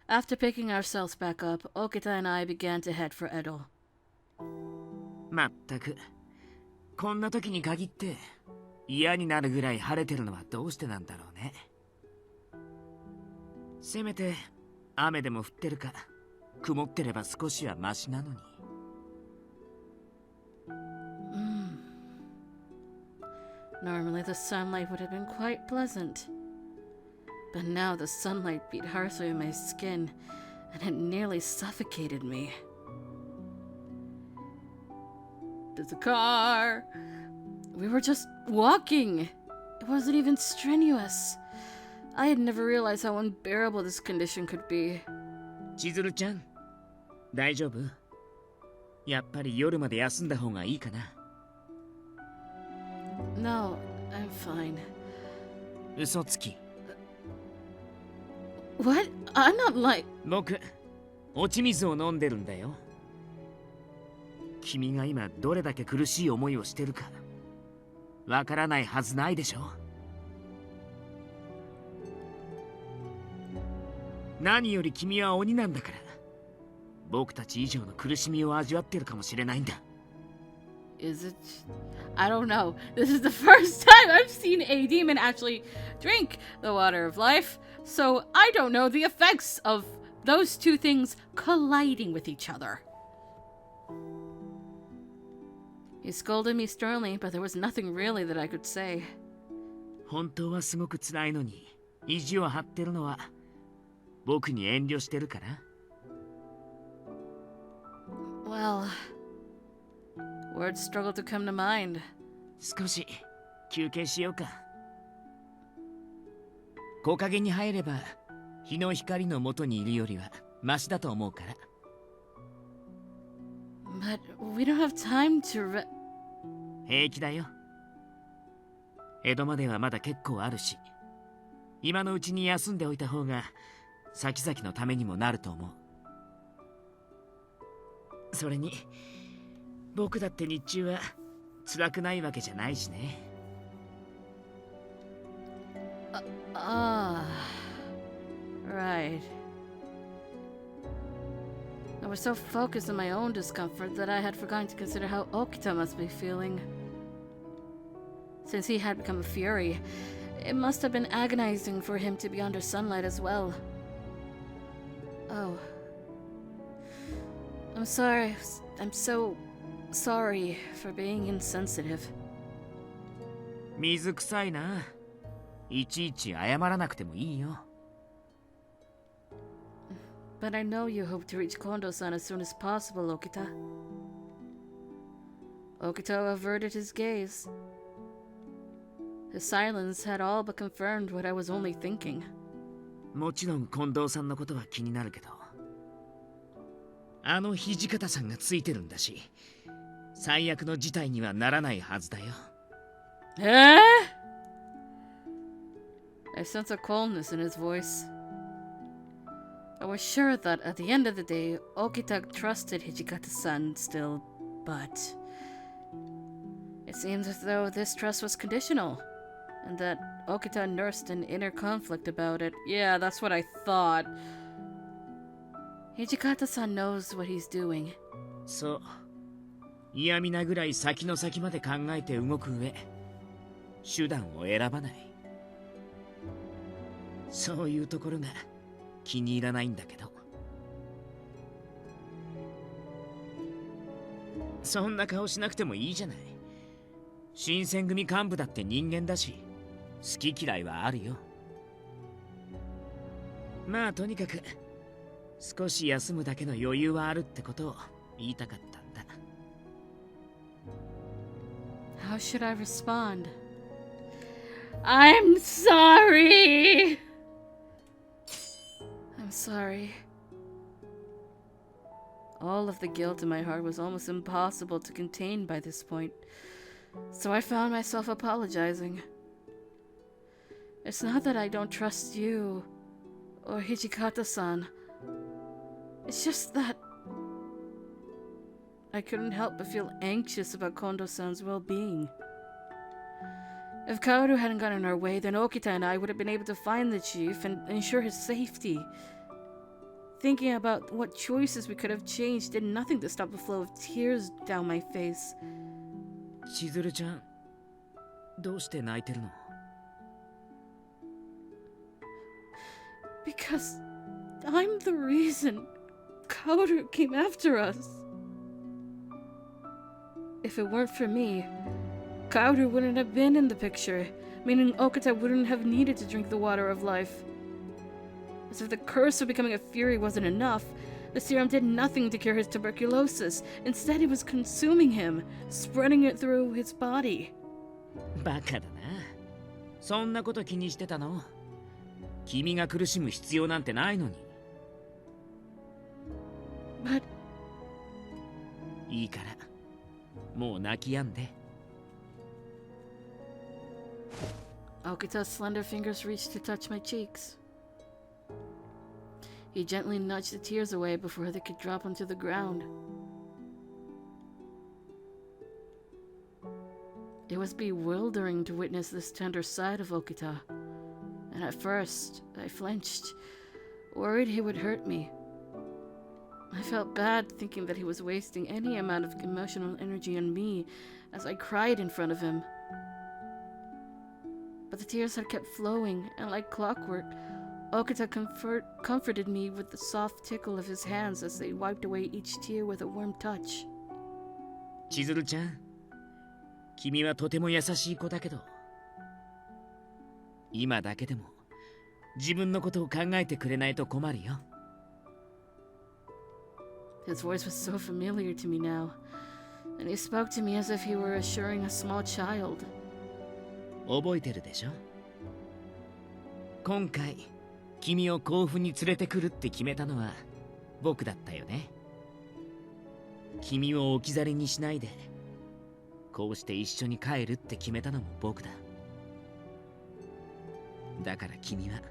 After picking ourselves back up, Okita and I began to head for Edo. まったく、こんな時に限って嫌になるぐらい晴れてるのはどうしてなんだろうね。せめて雨でも降ってるか、曇ってれば少しはマシなのに。Normally the sunlight would have been quite pleasant. But now the sunlight beat harshly on my skin, and it nearly suffocated me. There's a car. We were just walking. It wasn't even strenuous. I had never realized how unbearable this condition could be. 千鶴ちゃん、大丈夫？やっぱり夜まで休んだ方がいいかな。No, I'm fine. 嘘つき。What? I'm not like... 僕、落ち水を飲んでるんだよ。君が今どれだけ苦しい思いをしてるか、わからないはずないでしょ。何より君は鬼なんだから、僕たち以上の苦しみを味わってるかもしれないんだ。Is it? I don't know. This is the first time I've seen a demon actually drink the water of life, so I don't know the effects of those two things colliding with each other. He scolded me sternly, but there was nothing really that I could say. 本当はすごく辛いのに意地を張ってるのは僕に遠慮してるから。Well, words struggle to come to mind. 少し休憩しようか。木陰に入れば日の光の下にいるよりはマシだと思うから。But we don't have time to 平気だよ。江戸まではまだ結構あるし、今のうちに休んでおいた方が先々のためにもなると思う。それに僕だって日中は辛くないわけじゃないしね。Right. I was so focused on my own discomfort that I had forgotten to consider how Okita must be feeling. Since he had become a fury, it must have been agonizing for him to be under sunlight as well. Oh. I'm sorry. I'm so sorry for being insensitive. 水臭いな。いちいち謝らなくてもいいよ。But I know you hope to reach Kondo-san as soon as possible, Okita. Okita averted his gaze. His silence had all but confirmed what I was only thinking. もちろん近藤さんのことは気になるけど、あの土方さんがついてるんだし、最悪の事態にはならないはずだよ。I sensed a coldness in his voice. I was sure that at the end of the day, Okita trusted Hijikata-san still, but it seemed as though this trust was conditional, and that Okita nursed an inner conflict about it. Yeah, that's what I thought. Hijikata-san knows what he's doing. そう。嫌味なぐらい先の先まで考えて動く上、手段を選ばない。そういうところが気に入らないんだけど。そんな顔しなくてもいいじゃない。新選組幹部だって人間だし、好き嫌いはあるよ。まあとにかく少し休むだけの余裕はあるってことを言いたかったんだ。How should I respond? I'm sorry! I'm sorry. All of the guilt in my heart was almost impossible to contain by this point, so I found myself apologizing. It's not that I don't trust you or Hijikata-san. It's just that I couldn't help but feel anxious about Kondo-san's well-being. If Kaoru hadn't gotten in our way, then Okita and I would have been able to find the chief and ensure his safety. Thinking about what choices we could have changed did nothing to stop the flow of tears down my face. 千鶴ちゃん、どうして泣いてるの？ Because I'm the reason Kaoru came after us. If it weren't for me, Kaoru wouldn't have been in the picture, meaning Okita wouldn't have needed to drink the water of life. As if the curse of becoming a fury wasn't enough, the serum did nothing to cure his tuberculosis. Instead, it was consuming him, spreading it through his body. バカだな。そんなこと気にしてたの？君が苦しむ必要なんてないのに。But いいから、もう泣き止んで。Okita's slender fingers reached to touch my cheeks. He gently nudged the tears away before they could drop onto the ground. It was bewildering to witness this tender side of Okita, and at first I flinched, worried he would hurt me. I felt bad thinking that he was wasting any amount of emotional energy on me as I cried in front of him. But the tears had kept flowing, and like clockwork, Okita comforted me with the soft tickle of his hands as they wiped away each tear with a warm touch. 千鶴ちゃん、君はとても優しい子だけど、今だけでも自分のことを考えてくれないと困るよ。His voice was so familiar to me now, and he spoke to me as if he were assuring a small child. 覚えてるでしょ？今回君を甲府に連れてくるって決めたのは僕だったよね。君を置き去りにしないで、こうして一緒に帰るって決めたのも僕だ。だから君は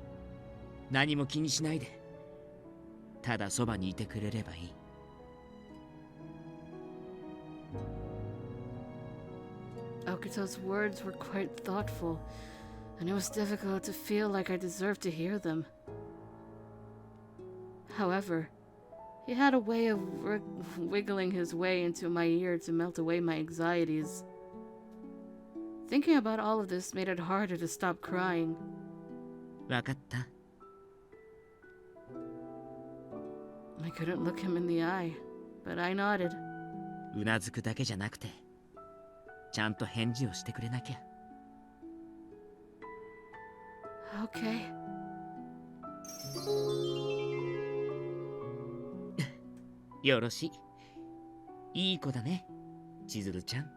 何も気にしないで、ただそばにいてくれればいい。Okita's words were quite thoughtful, and it was difficult to feel like I deserved to hear them. However, he had a way of wiggling his way into my ear to melt away my anxieties. Thinking about all of this made it harder to stop crying. わかった。I couldn't look him in the eye, but I nodded. うなずくだけじゃなくて、ちゃんと返事をしてくれなきゃ。Okay. よろしい。いい子だね、千鶴ちゃん。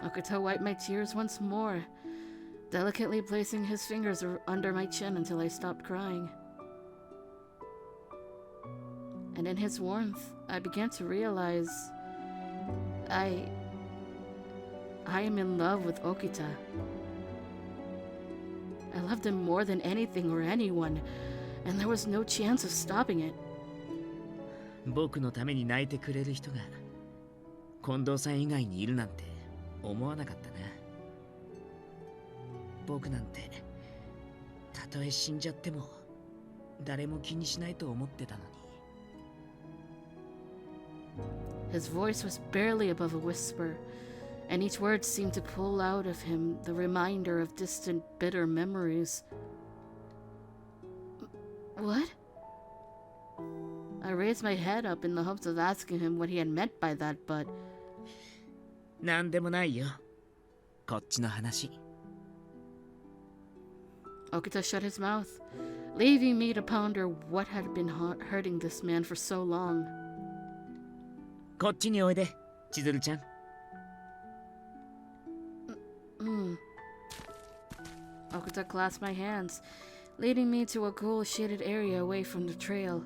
Okita wiped my tears once more, delicately placing his fingers under my chin until I stopped crying. And in his warmth, I began to realize I am in love with Okita. I loved him more than anything or anyone, and there was no chance of stopping it. 僕のために泣いてくれる人が近藤さん以外にいるなんて思わなかったな。僕なんてたとえ死んじゃっても誰も気にしないと思ってたのに。His voice was barely above a whisper, and each word seemed to pull out of him the reminder of distant, bitter memories. What? I raised my head up in the hopes of asking him what he had meant by that, but なんでもないよ。こっちの話。Okita shut his mouth, leaving me to ponder what had been hurting this man for so long. こっちにおいで、千鶴ちゃん。Okita clasped my hands, leading me to a cool shaded area away from the trail.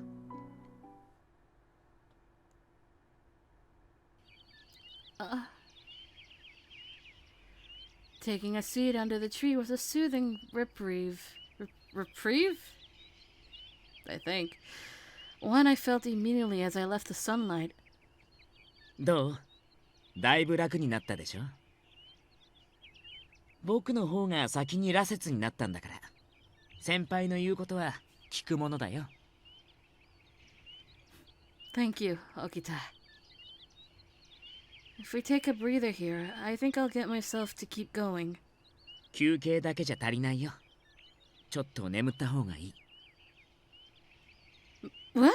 Taking a seat under the tree was a soothing reprieve. Reprieve? I think. One I felt immediately as I left the sunlight. どう？だいぶ楽になったでしょ？僕の方が先に羅刹になったんだから、先輩の言うことは聞くものだよ。 Thank you, Okita. If we take a breather here, I think I'll get myself to keep going. 休憩だけじゃ足りないよ。ちょっと眠った方がいい。 What?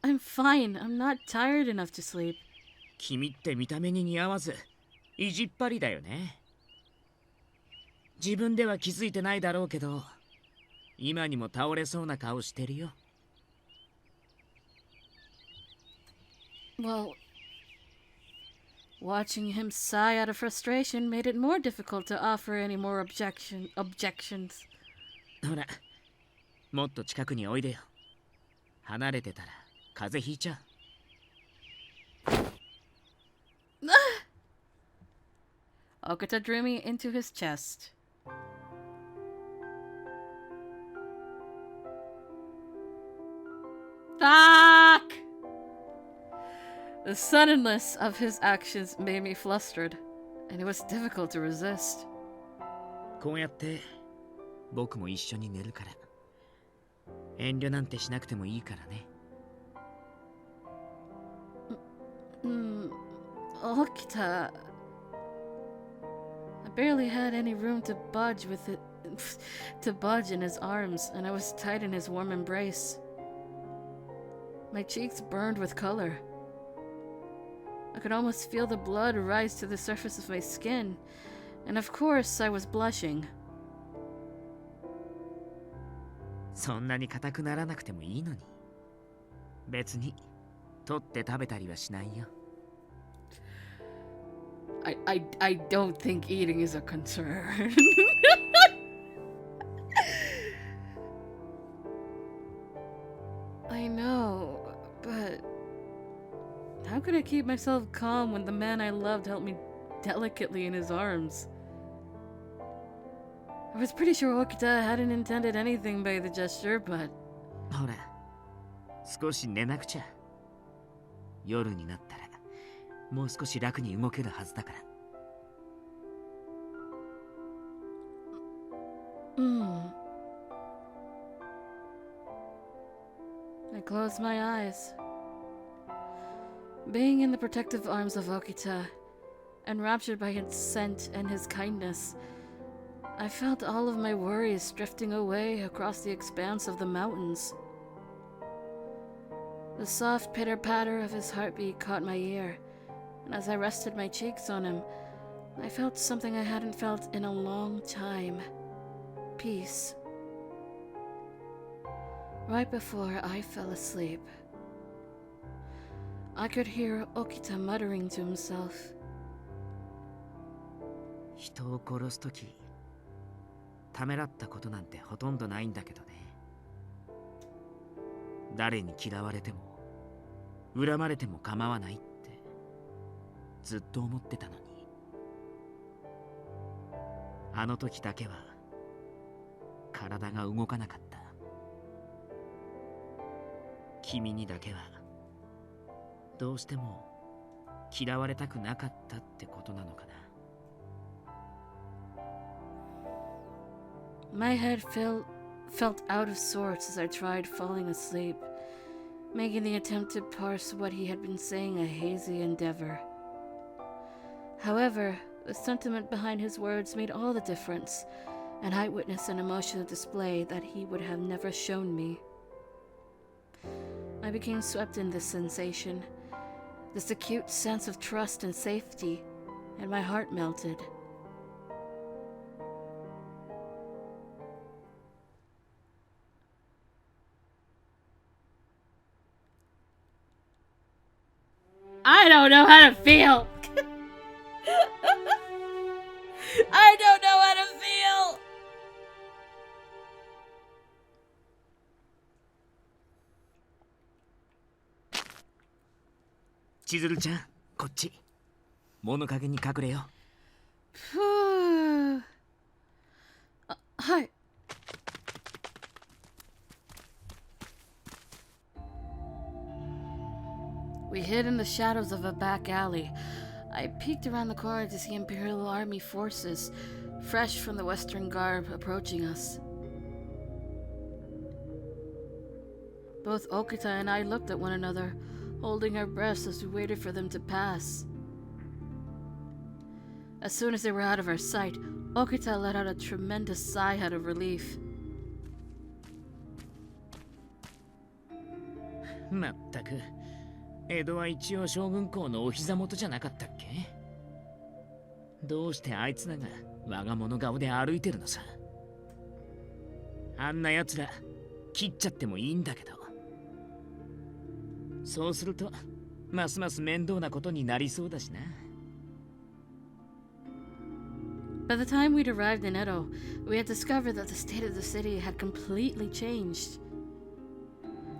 I'm fine. I'm not tired enough to sleep. 君って見た目に似合わず意地っ張りだよね。自分では気づいてないだろうけど、今にも倒れそうな顔してるよ。 Well, watching him sigh out of frustration made it more difficult to offer any more objections. ほら、もっと近くにおいでよ。離れてたら風邪ひいちゃう。 Okita drew me into his chest. Fuck! The suddenness of his actions made me flustered, and it was difficult to resist. こうやって僕も一緒に寝るから。遠慮なんてしなくてもいいからね。 Okita. I barely had any room to budge with it, to budge in his arms, and I was tight in his warm embrace. My cheeks burned with color. I could almost feel the blood rise to the surface of my skin, and of course I was blushing. そんなに硬くならなくてもいいのに。別に取って食べたりはしないよ。 I don't think eating is a concern. I know, but how could I keep myself calm when the man I loved held me delicately in his arms? I was pretty sure Okita hadn't intended anything by the gesture, but... ほら、少し寝なくちゃ。夜になったらもう少し楽に動けるはずだから。 I closed my eyes. Being in the protective arms of Okita, enraptured by his scent and his kindness, I felt all of my worries drifting away across the expanse of the mountains. The soft pitter-patter of his heartbeat caught my ear, and as I rested my cheeks on him, I felt something I hadn't felt in a long time. Peace. Right before I fell asleep, I could hear Okita muttering to himself. 人を殺すとき、ためらったことなんてほとんどないんだけどね。誰に嫌われても恨まれても構わないってずっと思ってたのに、あの時だけは体が動かなかった。君にだけはどうしても嫌われたくなかったってことなのかな。 My head felt out of sorts as I tried falling asleep, making the attempt to parse what he had been saying a hazy endeavor. However, the sentiment behind his words made all the difference, and I witnessed an emotional display that he would have never shown me. I became swept in this sensation, this acute sense of trust and safety, and my heart melted. I don't know how to feel! I don't know how to feel! 千鶴ちゃん、こっち。物陰に隠れよ。はい。We hid in the shadows of a back alley. I peeked around the corner to see Imperial Army forces, fresh from the Western garb, approaching us. Both Okita and I looked at one another, holding our breaths as we waited for them to pass. As soon as they were out of our sight, Okita let out a tremendous sigh out of relief. まったく、江戸は一応将軍公のお膝元じゃなかったっけ？どうしてあいつらが我が物顔で歩いてるのさ。あんな奴ら切っちゃってもいいんだけど。そうするとますます面倒なことになりそうだしな。By the time we'd arrived in Edo, we had discovered that the state of the city had completely changed.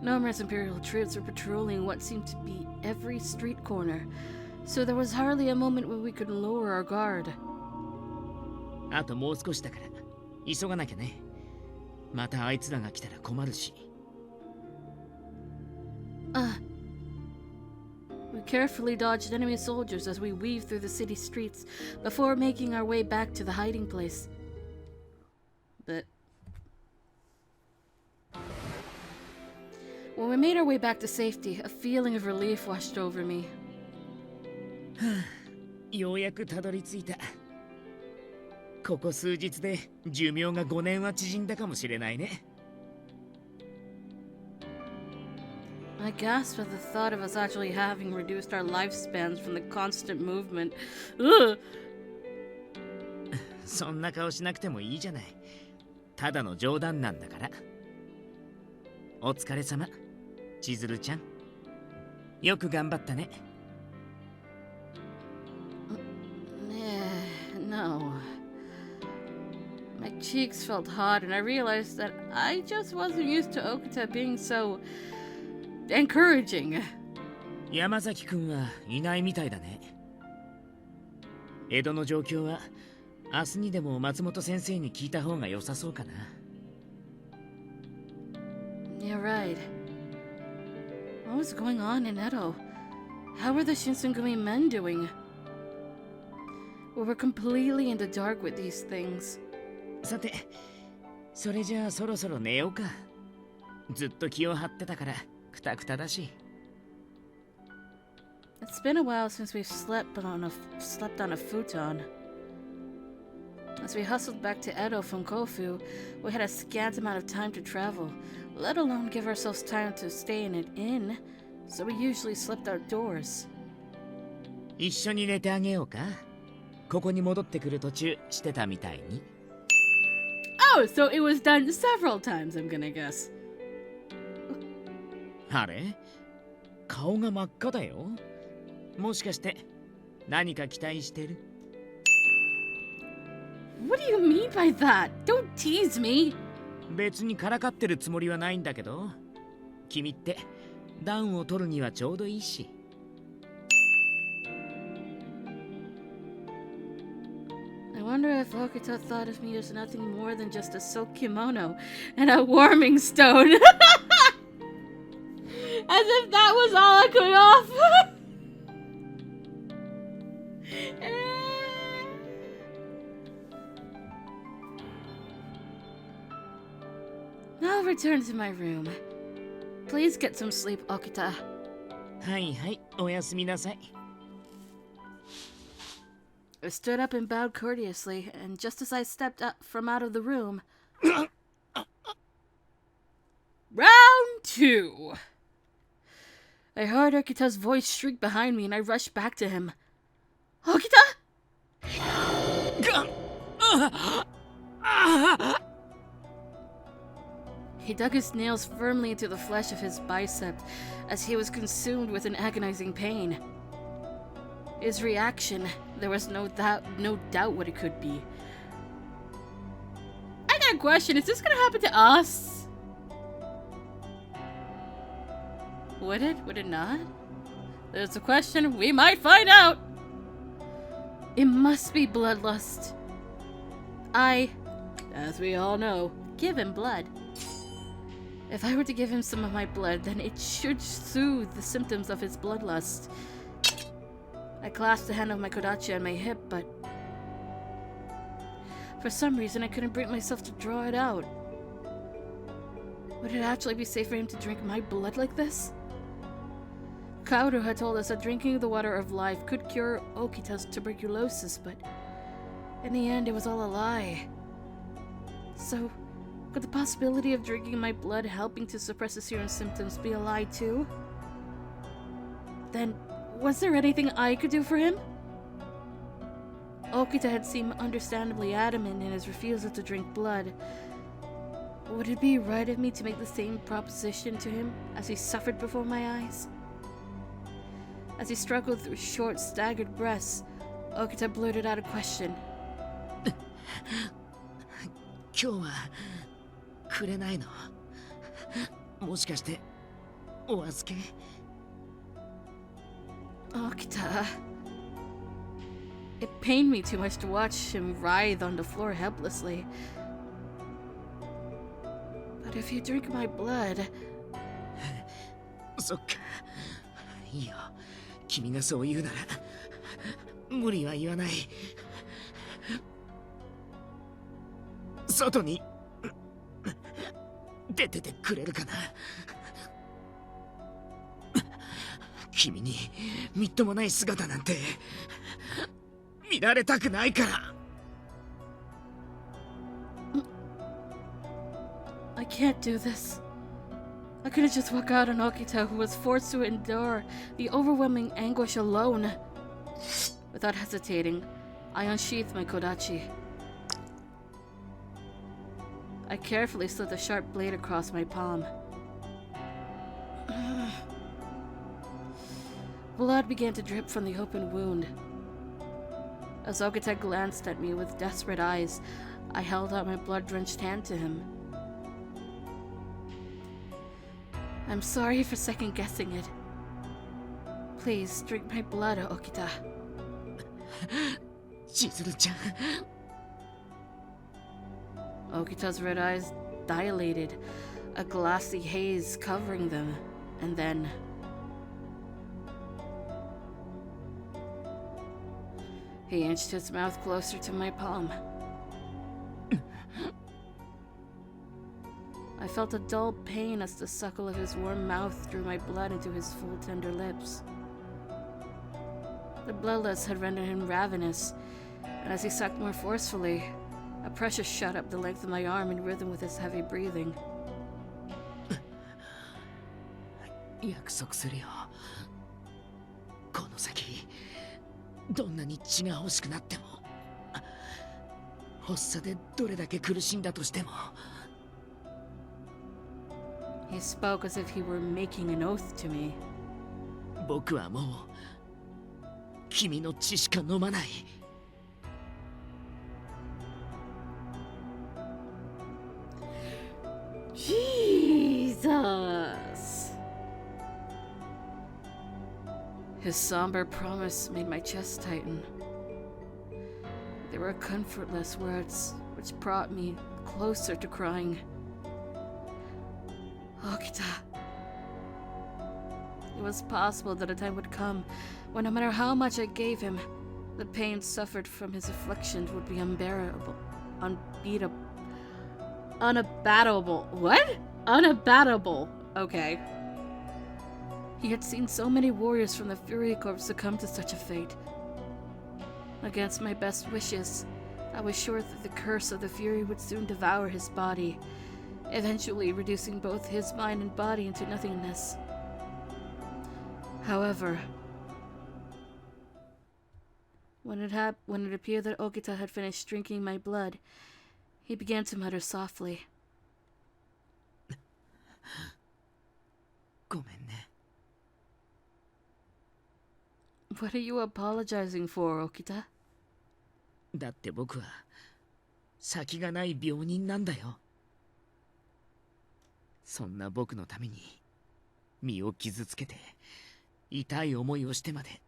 Numerous imperial troops were patrolling what seemed to be every street corner, so there was hardly a moment when we could lower our guard. あともう少しだから急がなきゃね。またあいつらが来たら困るし。We carefully dodged enemy soldiers as we weaved through the city streets before making our way back to the hiding place. But when we made our way back to safety, a feeling of relief washed over me. ようやくたどり着いた。ここ数日で寿命が5年は縮んだかもしれないね。I gasped at the thought of us actually having reduced our lifespans from the constant movement. Ugh! そんな顔しなくてもいいじゃない。ただの冗談なんだから。お疲れ様、千鶴ちゃん。よく頑張ったね。No. My cheeks felt hot, and I realized that I just wasn't used to Okita being so encouraging. 山崎くんはいないみたいだね。江戸の状況は明日にでも松本先生に聞いた方が良さそうかな。You're right. What was going on in Edo? How were the Shinsengumi men doing? We were completely in the dark with these things. さて、それじゃあそろそろ寝ようか。ずっと気を張ってたからクタクタだし。It's been a while since we've slept on a futon. As we hustled back to Edo from Kofu, we had a scant amount of time to travel, let alone give ourselves time to stay in an inn, so we usually slept outdoors. 一緒に寝てあげようか。ここに戻ってくる途中してたみたいに。Oh, so it was done several times, I'm gonna guess. あれ？顔が真っ赤だよ。もしかして何か期待してる？ What do you mean by that? Don't tease me. 別にからかってるつもりはないんだけど、君って暖を取るにはちょうどいいし。I wonder if Okita thought of me as nothing more than just a silk kimono and a warming stone. As if that was all I could offer. I'll return to my room. Please get some sleep, Okita. はいはい、おやすみなさい。I stood up and bowed courteously, and just as I stepped up from out of the room... Round 2! I heard Okita's voice shriek behind me, and I rushed back to him. Okita? He dug his nails firmly into the flesh of his bicep as he was consumed with an agonizing pain. His reaction, there was no doubt what it could be. I got a question, is this gonna happen to us? Would it? Would it not? There's a question, we might find out! It must be bloodlust. I, as we all know, give him blood. If I were to give him some of my blood, then it should soothe the symptoms of his bloodlust. I clasped the hand of my Kodachi on my hip, but for some reason I couldn't bring myself to draw it out. Would it actually be safe for him to drink my blood like this? Kaoru had told us that drinking the water of life could cure Okita's tuberculosis, but in the end it was all a lie. So, could the possibility of drinking my blood helping to suppress the serum symptoms be a lie too? Then, was there anything I could do for him? Okita had seemed understandably adamant in his refusal to drink blood. Would it be right of me to make the same proposition to him as he suffered before my eyes? As he struggled through short, staggered breaths, Okita blurted out a question. 今日はくれないの？もしかしてお預け？ Okita. It pained me too much to watch him writhe on the floor helplessly. But if you drink my blood... そっか。いいよ。君がそう言うなら無理は言わない。外に出ててくれるかな。君にみっともない姿なんて見られたくないから。I can't do this. I couldn't just walk out on Okita, who was forced to endure the overwhelming anguish alone. Without hesitating, I unsheathed my kodachi. I carefully slid the sharp blade across my palm. Blood began to drip from the open wound. As Okita glanced at me with desperate eyes, I held out my blood-drenched hand to him. I'm sorry for second-guessing it. Please, drink my blood, Okita. 千鶴ちゃん。Okita's red eyes dilated, a glassy haze covering them, and then... he inched his mouth closer to my palm. I felt a dull pain as the suckle of his warm mouth drew my blood into his full, tender lips. The bloodlust had rendered him ravenous, and as he sucked more forcefully, a pressure shot up the length of my arm in rhythm with his heavy breathing. 約束するよ。この先、どんなに血が欲しくなっても、発作でどれだけ苦しんだとしても。He spoke as if he were making an oath to me. 僕はもう君の血しか飲まない。Jesus! His somber promise made my chest tighten. They were comfortless words which brought me closer to crying. Okita. It was possible that a time would come when no matter how much I gave him, the pain suffered from his afflictions would be unbearable, unabattable. What? Unabattable. Okay. He had seen so many warriors from the Fury Corps succumb to such a fate. Against my best wishes, I was sure that the curse of the Fury would soon devour his body, eventually reducing both his mind and body into nothingness. However, when it appeared that Okita had finished drinking my blood, he began to mutter softly. ごめんね。 What are you apologizing for, Okita? だって僕は先がない病人なんだよ。そんな僕のために身を傷つけて痛い思いをしてまで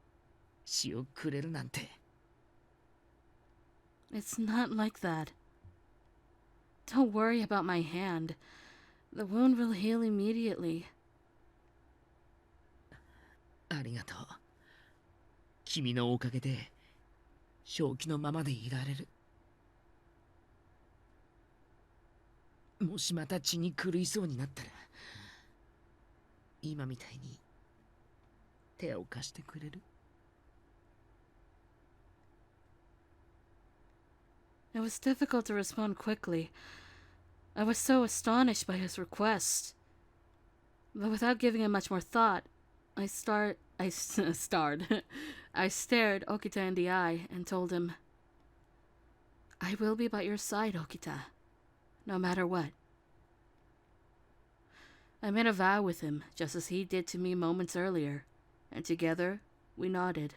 死をくれるなんて。 It's not like that. Don't worry about my hand. The wound will heal immediately. ありがとう。君のおかげで正気のままでいられる。もしまた血に狂いそうになったら、今みたいに手を貸してくれる？ It was difficult to respond quickly. I was so astonished by his request. But without giving it much more thought, I stared Okita in the eye and told him, I will be by your side, Okita, no matter what. I made a vow with him, just as he did to me moments earlier, and together we nodded.